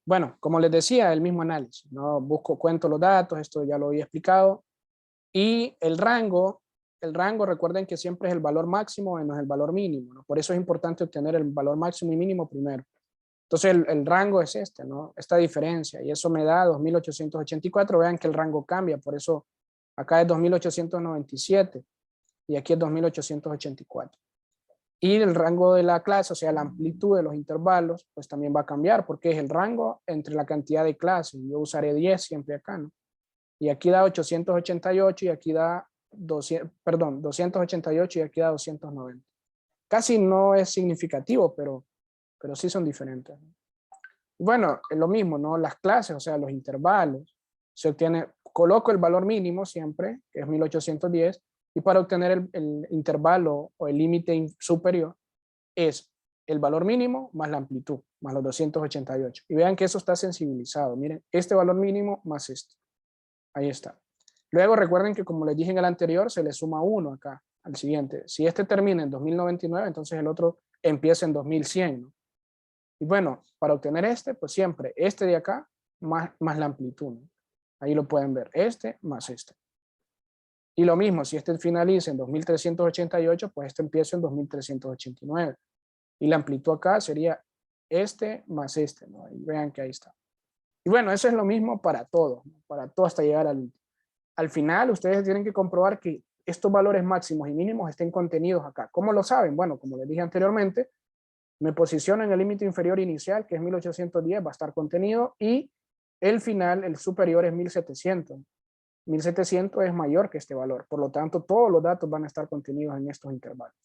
Bueno, como les decía, el mismo análisis, ¿no? Cuento los datos, esto ya lo había explicado. Y el rango, recuerden que siempre es el valor máximo menos el valor mínimo, ¿no? Por eso es importante obtener el valor máximo y mínimo primero. Entonces el rango es este, ¿no? Esta diferencia, y eso me da 2884. Vean que el rango cambia, por eso acá es 2897 y aquí es 2884. Y el rango de la clase, o sea, la amplitud de los intervalos, pues también va a cambiar, porque es el rango entre la cantidad de clases. Yo usaré 10 siempre acá, ¿no? Y aquí da 888 y aquí da 288 y aquí da 290. Casi no es significativo, pero sí son diferentes. Bueno, es lo mismo, ¿no? Las clases, o sea, los intervalos, se obtiene, coloco el valor mínimo siempre, que es 1810, y para obtener el intervalo o el límite superior es el valor mínimo más la amplitud, más los 288. Y vean que eso está sensibilizado. Miren, este valor mínimo más este. Ahí está. Luego recuerden que como les dije en el anterior, se le suma 1 acá al siguiente. Si este termina en 2099, entonces el otro empieza en 2100, ¿no? Y bueno, para obtener este, pues siempre este de acá más la amplitud, ¿no? Ahí lo pueden ver, este más este. Y lo mismo, si este finaliza en 2388, pues este empieza en 2389. Y la amplitud acá sería este más este, ¿no? Y vean que ahí está. Y bueno, eso es lo mismo para todo, ¿no? Para todo hasta llegar al final. Ustedes tienen que comprobar que estos valores máximos y mínimos estén contenidos acá. ¿Cómo lo saben? Bueno, como les dije anteriormente, me posiciono en el límite inferior inicial, que es 1810, va a estar contenido, y el final, el superior, es 1700. 1700 es mayor que este valor, por lo tanto, todos los datos van a estar contenidos en estos intervalos.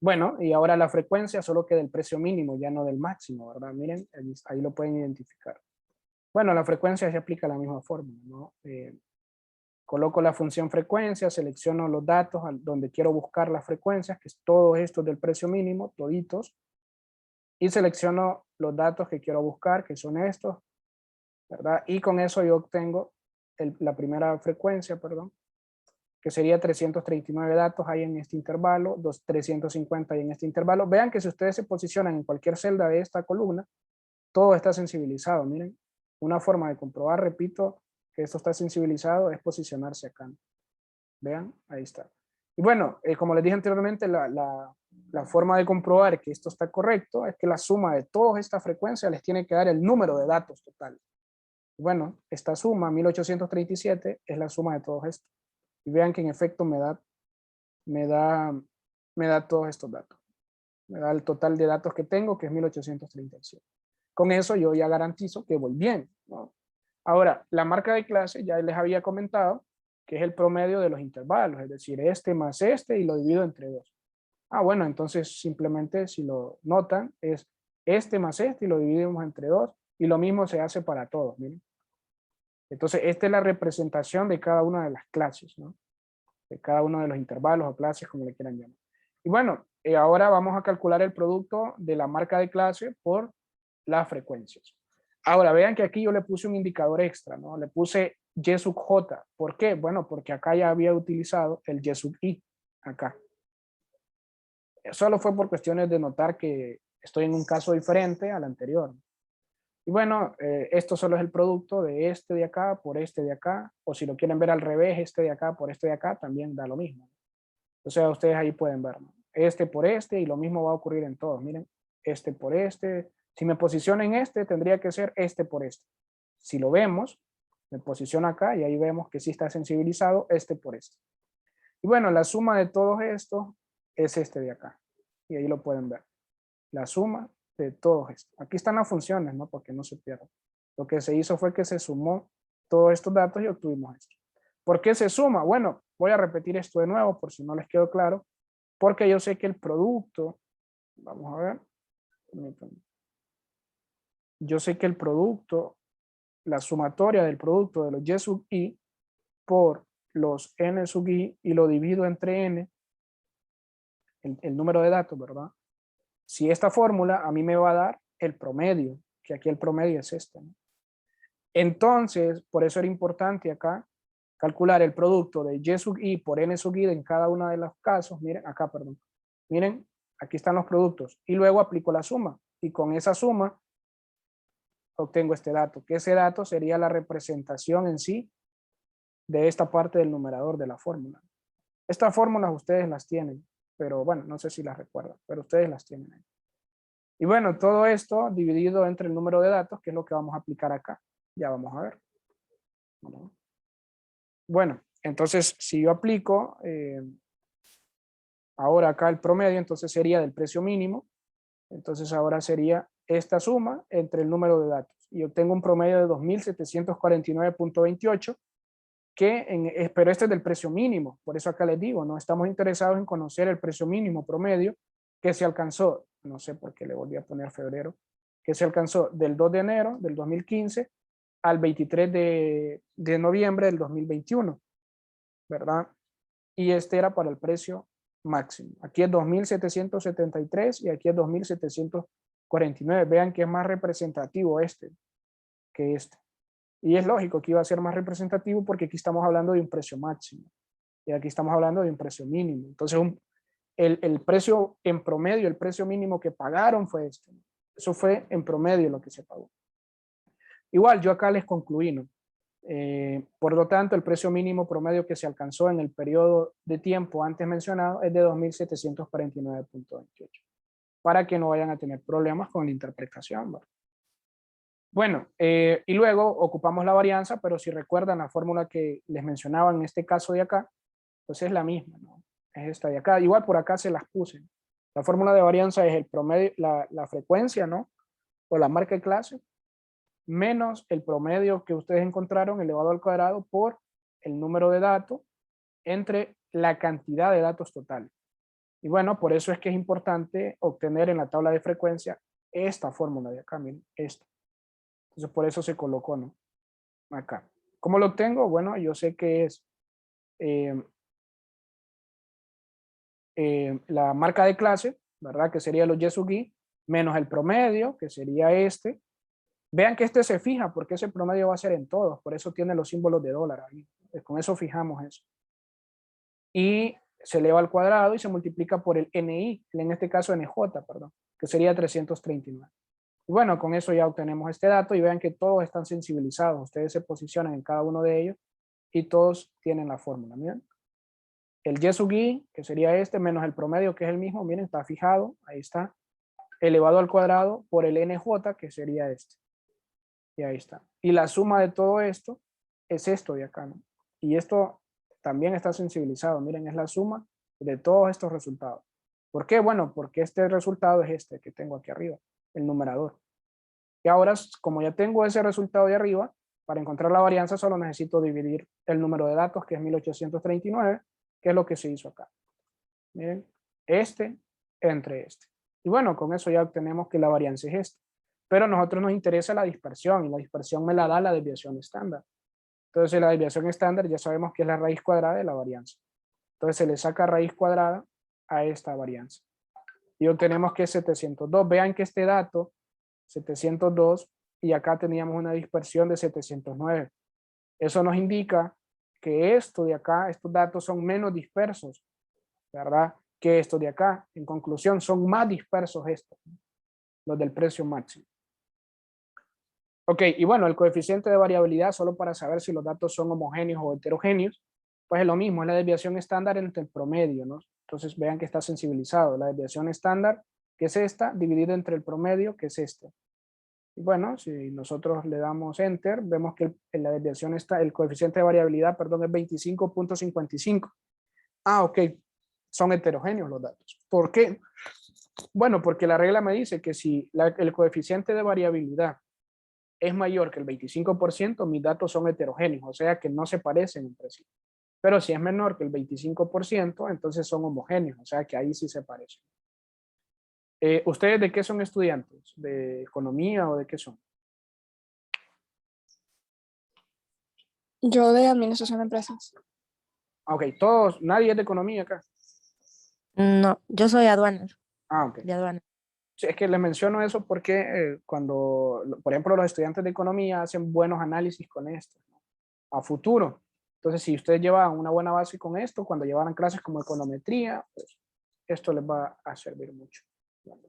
Bueno, y ahora la frecuencia solo que del precio mínimo, ya no del máximo, ¿verdad? Miren, ahí lo pueden identificar. Bueno, la frecuencia se aplica de la misma forma, ¿no? Coloco la función frecuencia, selecciono los datos donde quiero buscar las frecuencias, que es todo esto del precio mínimo, toditos, y selecciono los datos que quiero buscar, que son estos, ¿verdad? Y con eso yo obtengo la primera frecuencia, perdón, que sería 339 datos hay en este intervalo, 350 hay en este intervalo. Vean que si ustedes se posicionan en cualquier celda de esta columna, todo está sensibilizado. Miren, una forma de comprobar, repito, que esto está sensibilizado es posicionarse acá. Vean, ahí está. Y bueno, como les dije anteriormente, la forma de comprobar que esto está correcto es que la suma de todas estas frecuencias les tiene que dar el número de datos total. Bueno, esta suma, 1837, es la suma de todos estos. Y vean que en efecto me da, me da todos estos datos. Me da el total de datos que tengo, que es 1837. Con eso yo ya garantizo que voy bien, ¿no? Ahora, la marca de clase ya les había comentado que es el promedio de los intervalos, es decir, este más este y lo divido entre 2. Ah, bueno, entonces simplemente si lo notan es este más este y lo dividimos entre 2 y lo mismo se hace para todos, miren. Entonces, esta es la representación de cada una de las clases, ¿no? De cada uno de los intervalos o clases, como le quieran llamar. Y bueno, ahora vamos a calcular el producto de la marca de clase por las frecuencias. Ahora, vean que aquí yo le puse un indicador extra, ¿no? Le puse Y sub J. ¿Por qué? Bueno, porque acá ya había utilizado el Y sub I, acá. Solo fue por cuestiones de notar que estoy en un caso diferente al anterior. Y bueno, esto solo es el producto de este de acá por este de acá, o si lo quieren ver al revés, este de acá por este de acá, también da lo mismo. O sea, ustedes ahí pueden ver, ¿no? Este por este y lo mismo va a ocurrir en todos. Miren, este por este. Si me posiciono en este, tendría que ser este por este. Si lo vemos, me posiciono acá y ahí vemos que sí está sensibilizado este por este. Y bueno, la suma de todos estos es este de acá. Y ahí lo pueden ver. La suma de todos estos. Aquí están las funciones, ¿no? Porque no se pierdan. Lo que se hizo fue que se sumó todos estos datos y obtuvimos esto. ¿Por qué se suma? Bueno, voy a repetir esto de nuevo por si no les quedó claro. Porque yo sé que el producto, vamos a ver, yo sé que el producto, la sumatoria del producto de los Y sub I por los N sub I y lo divido entre N, el número de datos, ¿verdad? Si esta fórmula a mí me va a dar el promedio, que aquí el promedio es este, ¿no? Entonces, por eso era importante acá calcular el producto de Y sub I por N sub I en cada uno de los casos. Miren, acá, perdón. Miren, aquí están los productos. Y luego aplico la suma. Y con esa suma obtengo este dato, que ese dato sería la representación en sí de esta parte del numerador de la fórmula. Estas fórmulas ustedes las tienen, pero bueno, no sé si las recuerdan, pero ustedes las tienen ahí. Y bueno, todo esto dividido entre el número de datos, que es lo que vamos a aplicar acá. Ya vamos a ver. Bueno, entonces si yo aplico ahora acá el promedio, entonces sería del precio mínimo. Entonces ahora sería esta suma entre el número de datos. Y obtengo un promedio de 2.749.28, pero este es del precio mínimo. Por eso acá les digo, no estamos interesados en conocer el precio mínimo promedio que se alcanzó, no sé por qué le volví a poner febrero, que se alcanzó del 2 de enero del 2015 al 23 de noviembre del 2021, ¿verdad? Y este era para el precio máximo. Aquí es 2.773 y aquí es 2.749. Vean que es más representativo este que este. Y es lógico que iba a ser más representativo porque aquí estamos hablando de un precio máximo y aquí estamos hablando de un precio mínimo. Entonces, el precio en promedio, el precio mínimo que pagaron fue este. Eso fue en promedio lo que se pagó. Igual, yo acá les concluí, ¿no? Por lo tanto, el precio mínimo promedio que se alcanzó en el periodo de tiempo antes mencionado es de 2.749.28, para que no vayan a tener problemas con la interpretación, ¿verdad? Bueno, y luego ocupamos la varianza, pero si recuerdan la fórmula que les mencionaba en este caso de acá, pues es la misma, ¿no? Es esta de acá. Igual por acá se las puse. La fórmula de varianza es el promedio, la frecuencia, ¿no? O la marca de clase, menos el promedio que ustedes encontraron elevado al cuadrado por el número de datos entre la cantidad de datos totales. Y bueno, por eso es que es importante obtener en la tabla de frecuencia esta fórmula de acá, miren, esta. Entonces por eso se colocó, ¿no? Acá. ¿Cómo lo obtengo? Bueno, yo sé que es la marca de clase, ¿verdad? Que sería los Yesugi, menos el promedio, que sería este. Vean que este se fija porque ese promedio va a ser en todos, por eso tiene los símbolos de dólar ahí. Con eso fijamos eso. Y se eleva al cuadrado y se multiplica por el NI, en este caso NJ, perdón, que sería 339. Y bueno, con eso ya obtenemos este dato y vean que todos están sensibilizados. Ustedes se posicionan en cada uno de ellos y todos tienen la fórmula. Miren. El Yesugi, que sería este, menos el promedio, que es el mismo, miren, está fijado, ahí está, elevado al cuadrado por el NJ, que sería este. Y ahí está. Y la suma de todo esto es esto de acá, ¿no? Y esto también está sensibilizado. Miren, es la suma de todos estos resultados. ¿Por qué? Bueno, porque este resultado es este que tengo aquí arriba, el numerador. Y ahora, como ya tengo ese resultado de arriba, para encontrar la varianza solo necesito dividir el número de datos, que es 1839, que es lo que se hizo acá. Miren, este entre este. Y bueno, con eso ya obtenemos que la varianza es esta. Pero a nosotros nos interesa la dispersión, y la dispersión me la da la desviación estándar. Entonces la desviación estándar ya sabemos que es la raíz cuadrada de la varianza. Entonces se le saca raíz cuadrada a esta varianza. Y obtenemos que es 702. Vean que este dato, 702, y acá teníamos una dispersión de 709. Eso nos indica que esto de acá, estos datos son menos dispersos, ¿verdad? Que estos de acá. En conclusión, son más dispersos estos, los del precio máximo. Ok, y bueno, el coeficiente de variabilidad, solo para saber si los datos son homogéneos o heterogéneos, pues es lo mismo, es la desviación estándar entre el promedio, ¿no? Entonces vean que está sensibilizado. La desviación estándar, que es esta, dividida entre el promedio, que es este. Y bueno, si nosotros le damos enter, vemos que la desviación está, el coeficiente de variabilidad, perdón, es 25.55. Ah, ok, son heterogéneos los datos. ¿Por qué? Bueno, porque la regla me dice que si el coeficiente de variabilidad es mayor que el 25%, mis datos son heterogéneos, o sea que no se parecen entre sí. Pero si es menor que el 25%, entonces son homogéneos, o sea que ahí sí se parecen. ¿Ustedes de qué son estudiantes? ¿De economía o de qué son? Yo de administración de empresas. Ok, todos, nadie es de economía acá. No, yo soy aduana, Ok. de aduana. Sí, es que les menciono eso porque cuando, por ejemplo, los estudiantes de economía hacen buenos análisis con esto, ¿no? A futuro. Entonces, si ustedes llevan una buena base con esto, cuando llevaran clases como econometría, pues esto les va a servir mucho.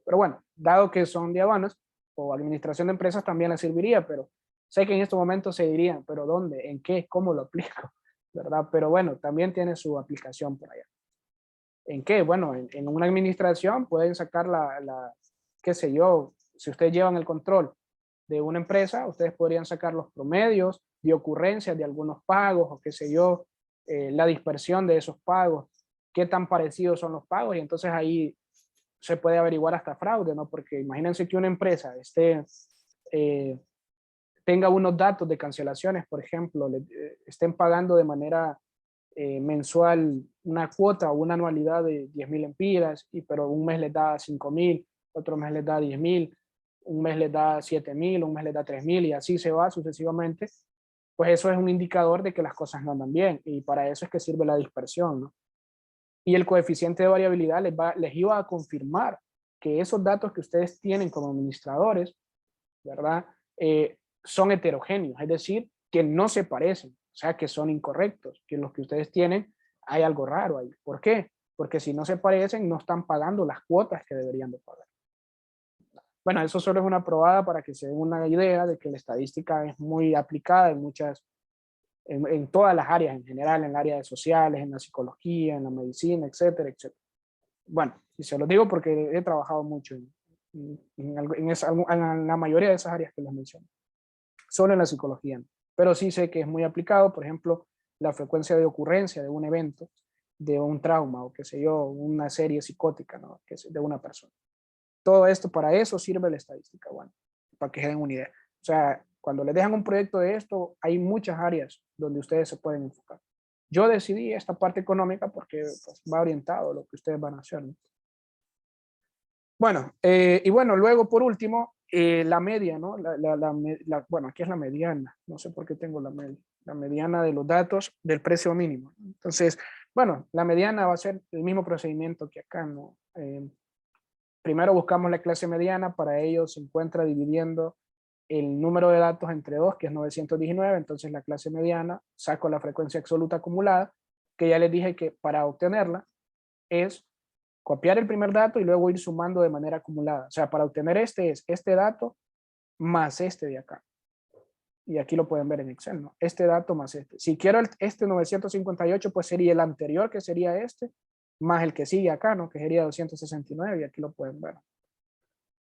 Pero bueno, dado que son de aduanas, o administración de empresas también le serviría, pero sé que en estos momentos se dirían, pero ¿dónde? ¿En qué? ¿Cómo lo aplico? ¿Verdad? Pero bueno, también tiene su aplicación por allá. ¿En qué? Bueno, en una administración pueden sacar qué sé yo, si ustedes llevan el control de una empresa, ustedes podrían sacar los promedios de ocurrencias de algunos pagos o qué sé yo, la dispersión de esos pagos, qué tan parecidos son los pagos y entonces ahí se puede averiguar hasta fraude, ¿no? Porque imagínense que una empresa eh, tenga unos datos de cancelaciones, por ejemplo, estén pagando de manera mensual una cuota o una anualidad de 10.000 empiras, pero un mes les da 5.000, otro mes les da 10.000, un mes les da 7.000, un mes les da 3.000 y así se va sucesivamente, pues eso es un indicador de que las cosas no andan bien y para eso es que sirve la dispersión, ¿no? Y el coeficiente de variabilidad les iba a confirmar que esos datos que ustedes tienen como administradores, ¿verdad? Son heterogéneos, es decir, que no se parecen, o sea, que son incorrectos, que los que ustedes tienen hay algo raro ahí. ¿Por qué? Porque si no se parecen, no están pagando las cuotas que deberían de pagar. Bueno, eso solo es una probada para que se den una idea de que la estadística es muy aplicada en todas las áreas en general, en el área de sociales, en la psicología, en la medicina, etcétera, etcétera. Bueno, y se lo digo porque he trabajado mucho en la mayoría de esas áreas que les menciono, solo en la psicología, ¿no? Pero sí sé que es muy aplicado, por ejemplo, la frecuencia de ocurrencia de un evento, de un trauma o qué sé yo, una serie psicótica, ¿no? De una persona. Todo esto, para eso sirve la estadística, bueno, para que se den una idea. O sea, cuando les dejan un proyecto de esto, hay muchas áreas donde ustedes se pueden enfocar. Yo decidí esta parte económica porque pues, va orientado a lo que ustedes van a hacer, ¿no? Bueno, y bueno, luego por último, la media, ¿no? Bueno, aquí es la mediana, no sé por qué tengo la mediana de los datos del precio mínimo. Entonces, bueno, la mediana va a ser el mismo procedimiento que acá, ¿no? Primero buscamos la clase mediana, para ello se encuentra dividiendo el número de datos entre 2, que es 919, entonces la clase mediana, saco la frecuencia absoluta acumulada, que ya les dije que para obtenerla es copiar el primer dato y luego ir sumando de manera acumulada. O sea, para obtener este es este dato más este de acá. Y aquí lo pueden ver en Excel, ¿no? Este dato más este. Si quiero este 958, pues sería el anterior, que sería este, más el que sigue acá, ¿no? Que sería 269, y aquí lo pueden ver.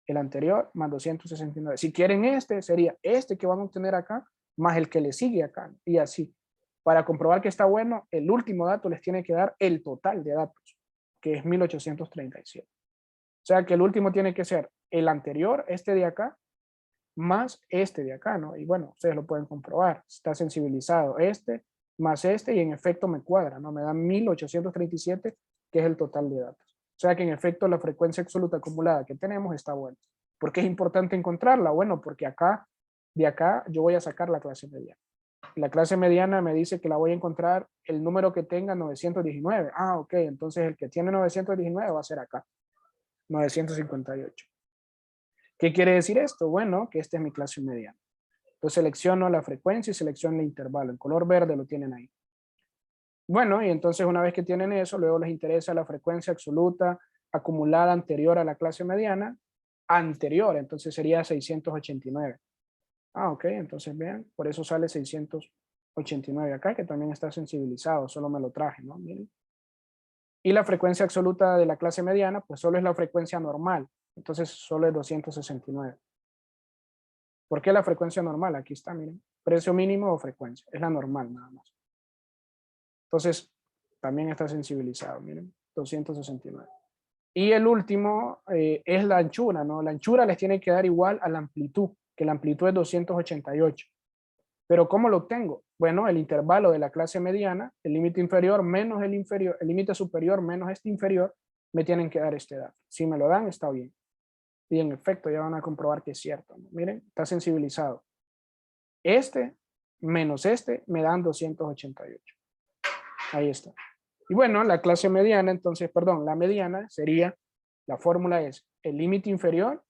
El anterior más 269. Si quieren este, sería este que van a obtener acá, más el que le sigue acá, ¿no? Y así. Para comprobar que está bueno, el último dato les tiene que dar el total de datos, que es 1837. O sea que el último tiene que ser el anterior, este de acá, más este de acá, ¿no? Y bueno, ustedes lo pueden comprobar. Está sensibilizado este más este y en efecto me cuadra, ¿no? Me da 1837, que es el total de datos. O sea que en efecto la frecuencia absoluta acumulada que tenemos está buena. ¿Por qué es importante encontrarla? Bueno, porque acá, de acá, yo voy a sacar la clase mediana. La clase mediana me dice que la voy a encontrar el número que tenga 919. Ah, ok, entonces el que tiene 919 va a ser acá, 958. ¿Qué quiere decir esto? Bueno, que esta es mi clase mediana. Entonces selecciono la frecuencia y selecciono el intervalo. El color verde lo tienen ahí. Bueno, y entonces una vez que tienen eso, luego les interesa la frecuencia absoluta acumulada anterior a la clase mediana, anterior, entonces sería 689. Ah, ok, entonces vean, por eso sale 689 acá, que también está sensibilizado, solo me lo traje, ¿no? Miren. Y la frecuencia absoluta de la clase mediana, pues solo es la frecuencia normal, entonces solo es 269. ¿Por qué la frecuencia normal? Aquí está, miren, precio mínimo o frecuencia, es la normal nada más. Entonces, también está sensibilizado, miren, 269. Y el último es la anchura, ¿no? La anchura les tiene que dar igual a la amplitud, que la amplitud es 288. Pero ¿cómo lo obtengo? Bueno, el intervalo de la clase mediana, el límite inferior menos el inferior, el límite superior menos este inferior, me tienen que dar este dato. Si me lo dan, está bien. Y en efecto, ya van a comprobar que es cierto, ¿no? Miren, está sensibilizado. Este menos este me dan 288. Ahí está. Y bueno, la clase mediana, entonces, perdón, la mediana sería, la fórmula es el límite inferior.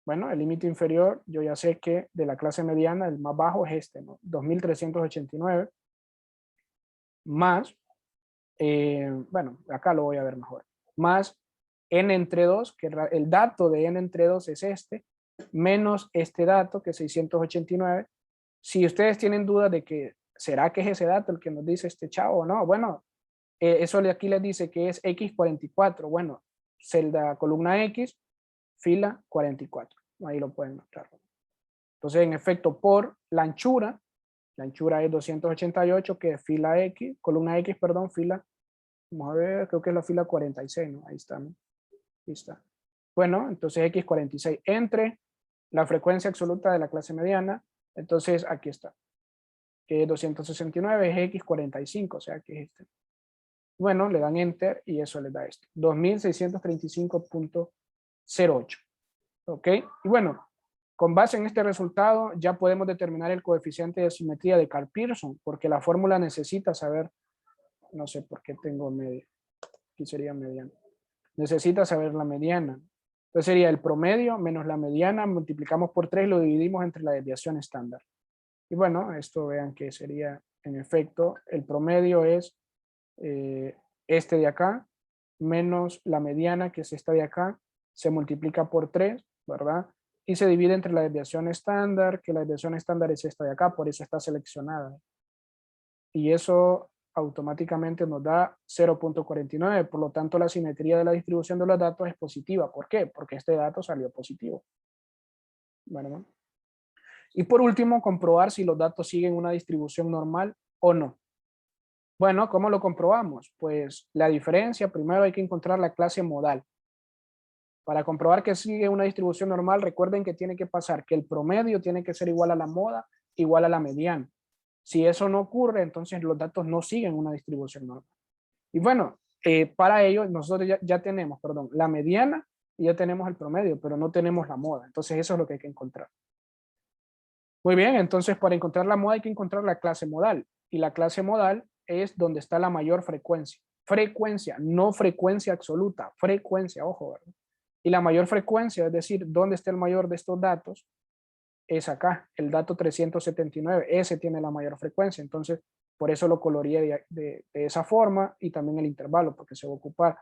Bueno, el límite inferior, yo ya sé que de la clase mediana, el más bajo es este, ¿no? 2389, más, bueno, acá lo voy a ver mejor, más n entre 2, que el dato de n entre 2 es este, menos este dato que es 689. Si ustedes tienen dudas de que será que es ese dato el que nos dice este chavo o no, bueno, eso de aquí les dice que es X44. Bueno, celda columna X, fila 44. Ahí lo pueden notar. Entonces, en efecto, por la anchura es 288, que es fila X, columna X, perdón, fila, vamos a ver, creo que es la fila 46, ¿no? Ahí está, ¿no? Ahí está. Bueno, entonces X46 entre la frecuencia absoluta de la clase mediana, entonces aquí está, que es 269, es X45, o sea que es este. Bueno, le dan enter y eso les da esto, 2635.08. ¿Ok? Y bueno, con base en este resultado ya podemos determinar el coeficiente de simetría de Karl Pearson, porque la fórmula necesita saber, no sé por qué tengo media, aquí sería mediana, necesita saber la mediana. Entonces sería el promedio menos la mediana, multiplicamos por 3 y lo dividimos entre la desviación estándar. Y bueno, esto vean que sería, en efecto, el promedio es este de acá, menos la mediana, que es esta de acá, se multiplica por 3, ¿verdad? Y se divide entre la desviación estándar, que la desviación estándar es esta de acá, por eso está seleccionada. Y eso automáticamente nos da 0.49, por lo tanto la simetría de la distribución de los datos es positiva. ¿Por qué? Porque este dato salió positivo. ¿Verdad? Y por último, comprobar si los datos siguen una distribución normal o no. Bueno, ¿cómo lo comprobamos? Pues la diferencia, primero hay que encontrar la clase modal. Para comprobar que sigue una distribución normal, recuerden que tiene que pasar que el promedio tiene que ser igual a la moda, igual a la mediana. Si eso no ocurre, entonces los datos no siguen una distribución normal. Y bueno, para ello nosotros ya tenemos, perdón, la mediana y ya tenemos el promedio, pero no tenemos la moda. Entonces eso es lo que hay que encontrar. Muy bien, entonces para encontrar la moda hay que encontrar la clase modal. Y la clase modal es donde está la mayor frecuencia. Frecuencia, no frecuencia absoluta, frecuencia, ojo, ¿verdad? Y la mayor frecuencia, es decir, dónde está el mayor de estos datos, es acá, el dato 379, ese tiene la mayor frecuencia, entonces por eso lo coloreé de esa forma y también el intervalo, porque se va a ocupar.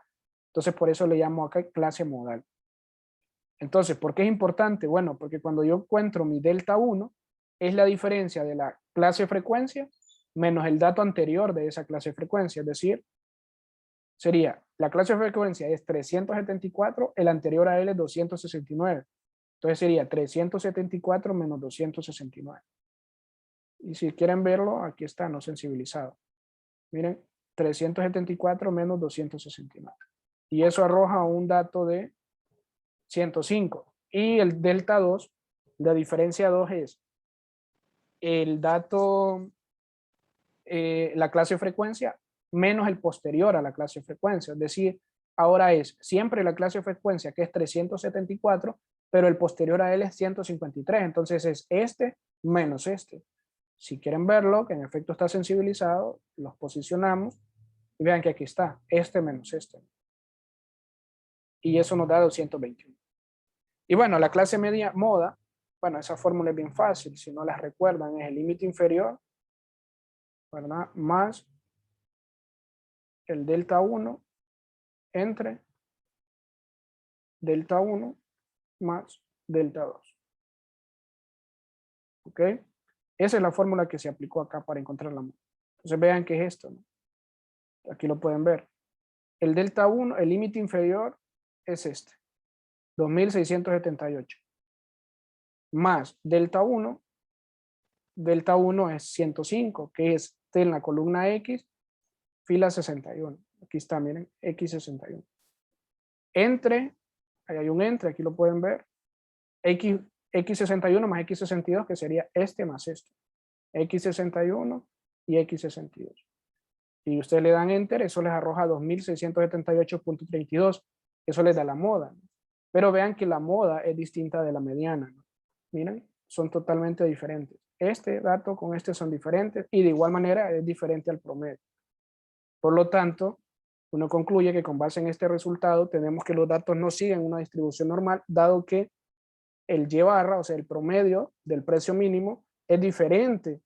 Entonces por eso le llamo acá clase modal. Entonces, ¿por qué es importante? Bueno, porque cuando yo encuentro mi delta 1, es la diferencia de la clase frecuencia menos el dato anterior de esa clase frecuencia, es decir, sería, la clase frecuencia es 374, el anterior a él es 269. Entonces sería 374 menos 269. Y si quieren verlo, aquí está, no sensibilizado. Miren, 374 menos 269. Y eso arroja un dato de 105. Y el delta 2, la diferencia 2 es el dato, la clase frecuencia menos el posterior a la clase frecuencia. Es decir, ahora es siempre la clase frecuencia que es 374, pero el posterior a él es 153. Entonces es este menos este. Si quieren verlo, que en efecto está sensibilizado, los posicionamos y vean que aquí está, este menos este. Y eso nos da 221. Y bueno, la clase media moda, bueno, esa fórmula es bien fácil, si no las recuerdan, es el límite inferior, ¿verdad? Más el delta 1 entre delta 1 más delta 2. ¿Ok? Esa es la fórmula que se aplicó acá para encontrar la moda. Entonces vean qué es esto, ¿no? Aquí lo pueden ver. El delta 1, el límite inferior es este, 2678. Más delta 1 es 105, que es en la columna X, fila 61. Aquí está, miren, X61. Entre, ahí hay un entre, aquí lo pueden ver, X61 más X62, que sería este más esto. X61 y X62. Y ustedes le dan enter, eso les arroja 2678.32. Eso les da la moda. Pero vean que la moda es distinta de la mediana, ¿no? Miren, son totalmente diferentes. Este dato con este son diferentes y de igual manera es diferente al promedio. Por lo tanto, uno concluye que con base en este resultado tenemos que los datos no siguen una distribución normal, dado que el Y barra, o sea, el promedio del precio mínimo, es diferente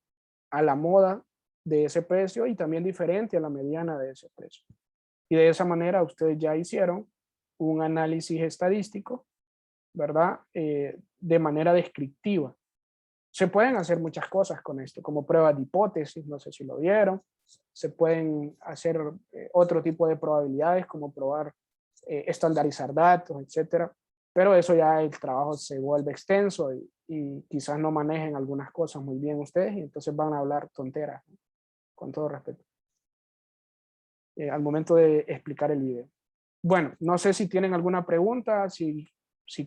a la moda de ese precio y también diferente a la mediana de ese precio. Y de esa manera ustedes ya hicieron un análisis estadístico ¿verdad? De manera descriptiva. Se pueden hacer muchas cosas con esto, como pruebas de hipótesis, no sé si lo vieron. Se pueden hacer otro tipo de probabilidades, como probar, estandarizar datos, etcétera. Pero eso ya el trabajo se vuelve extenso y quizás no manejen algunas cosas muy bien ustedes y entonces van a hablar tonteras, ¿no? Con todo respeto. Al momento de explicar el video. Bueno, no sé si tienen alguna pregunta, si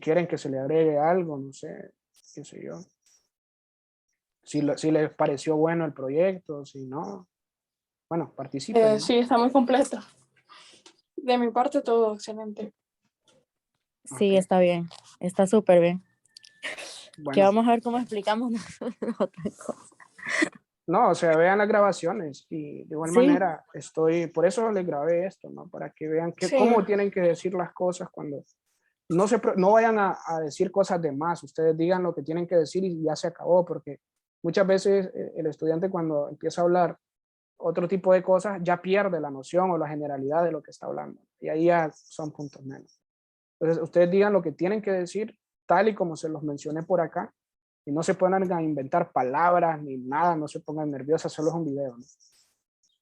quieren que se le agregue algo, no sé, qué sé yo. Si les pareció bueno el proyecto, si no, bueno, participen, ¿no? Sí, está muy completo. De mi parte, todo excelente. Sí, Ok. está bien. Está súper bien. Que Bueno, vamos a ver cómo explicamos otra cosa. no, o sea, vean las grabaciones y de igual Sí, manera por eso les grabé esto, ¿no? Para que vean Sí. cómo tienen que decir las cosas cuando no vayan a decir cosas de más, ustedes digan lo que tienen que decir y ya se acabó, porque muchas veces el estudiante cuando empieza a hablar otro tipo de cosas ya pierde la noción o la generalidad de lo que está hablando y ahí ya son puntos menos. Entonces ustedes digan lo que tienen que decir tal y como se los mencioné por acá y no se pongan a inventar palabras ni nada, no se pongan nerviosos, solo es un video, ¿no?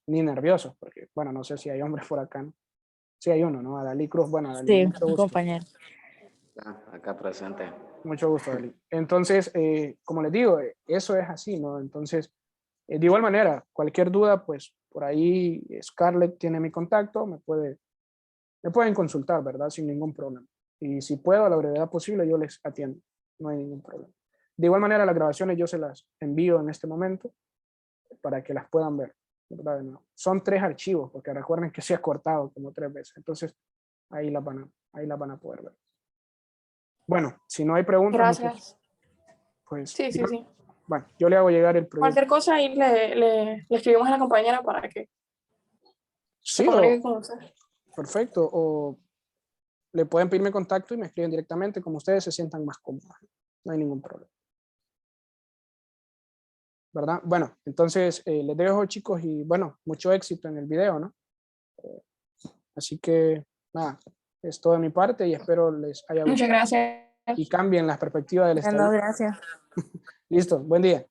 Ni nerviosos, porque bueno, no sé si hay hombres por acá, ¿no? Sí hay uno, ¿no? Adalí Cruz, bueno, Adalí, sí, mucho un gusto. compañero. Acá presente. Mucho gusto, Adalí. Entonces, como les digo, eso es así, ¿no? Entonces, de igual manera, cualquier duda, pues por ahí Scarlett tiene mi contacto, me pueden consultar, ¿verdad? Sin ningún problema. Y si puedo, a la brevedad posible, yo les atiendo. No hay ningún problema. De igual manera, las grabaciones yo se las envío en este momento para que las puedan ver, ¿verdad? No. Son 3 archivos, porque recuerden que se ha cortado como 3 veces. Entonces, ahí las van a poder ver. Bueno, si no hay preguntas, muchachos, Gracias. pues Sí, sí, sí. bueno, yo le hago llegar el proyecto. Cualquier cosa ahí le escribimos a la compañera para que se Sí, comunique con usted. perfecto. O le pueden pedirme contacto y me escriben directamente como ustedes se sientan más cómodos. No hay ningún problema. ¿Verdad? Bueno, entonces les dejo, chicos, y bueno, mucho éxito en el video, ¿no? Así que nada, es todo de mi parte y espero les haya Muchas gustado gracias. y cambien las perspectivas del Bueno, estadista. gracias. Listo, buen día.